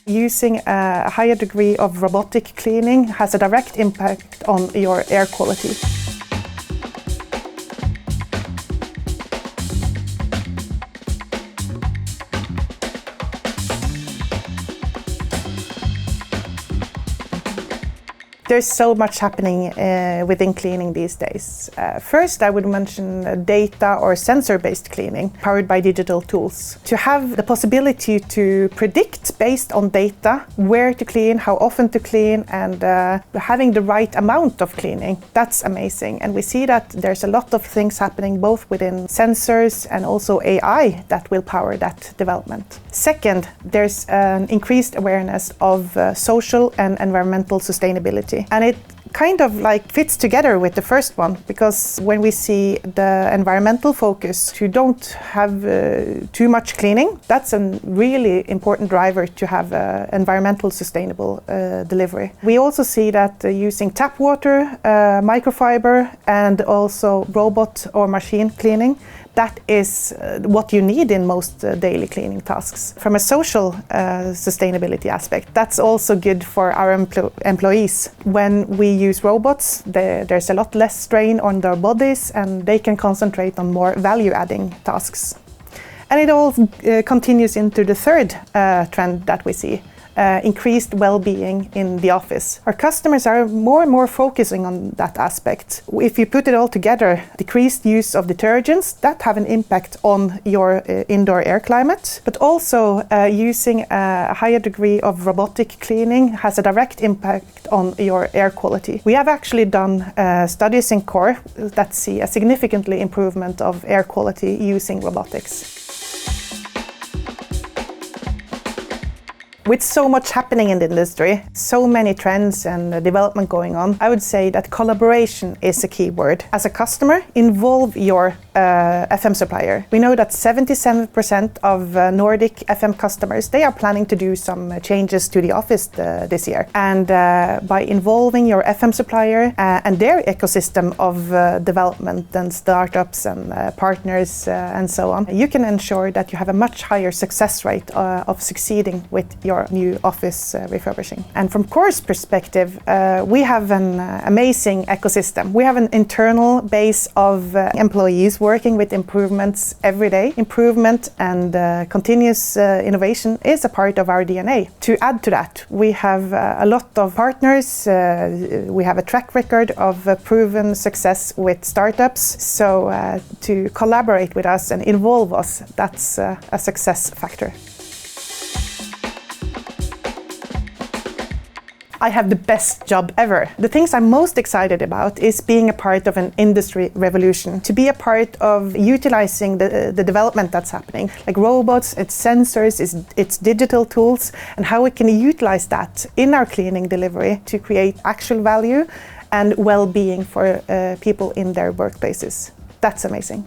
Using a higher degree of robotic cleaning has a direct impact on your air quality. There's so much happening within cleaning these days. First, I would mention data or sensor-based cleaning, powered by digital tools. To have the possibility to predict based on data where to clean, how often to clean, and having the right amount of cleaning, that's amazing. And we see that there's a lot of things happening both within sensors and also AI that will power that development. Second, there's an increased awareness of social and environmental sustainability. And it kind of like fits together with the first one, because when we see the environmental focus to don't have too much cleaning, that's a really important driver to have environmental sustainable delivery. We also see that using tap water, microfiber, and also robot or machine cleaning, that is what you need in most daily cleaning tasks. From a social sustainability aspect, that's also good for our employees. When we use robots, there's a lot less strain on their bodies and they can concentrate on more value-adding tasks. And it all continues into the third trend that we see. Increased well-being in the office. Our customers are more and more focusing on that aspect. If you put it all together, decreased use of detergents, that have an impact on your indoor air climate, but also using a higher degree of robotic cleaning has a direct impact on your air quality. We have actually done studies in Coor that see a significantly improvement of air quality using robotics. With so much happening in the industry, so many trends and development going on, I would say that collaboration is a key word. As a customer, involve your FM supplier. We know that 77% of Nordic FM customers, they are planning to do some changes to the office this year. And by involving your FM supplier and their ecosystem of development and startups and partners and so on, you can ensure that you have a much higher success rate of succeeding with your new office refurbishing. And from Coor's perspective, we have an amazing ecosystem. We have an internal base of employees working with improvements every day. Improvement and continuous innovation is a part of our DNA. To add to that, we have a lot of partners. We have a track record of proven success with startups. So to collaborate with us and involve us, that's a success factor. I have the best job ever. The things I'm most excited about is being a part of an industry revolution, to be a part of utilizing the development that's happening, like robots, its sensors, its digital tools, and how we can utilize that in our cleaning delivery to create actual value and well-being for people in their workplaces. That's amazing.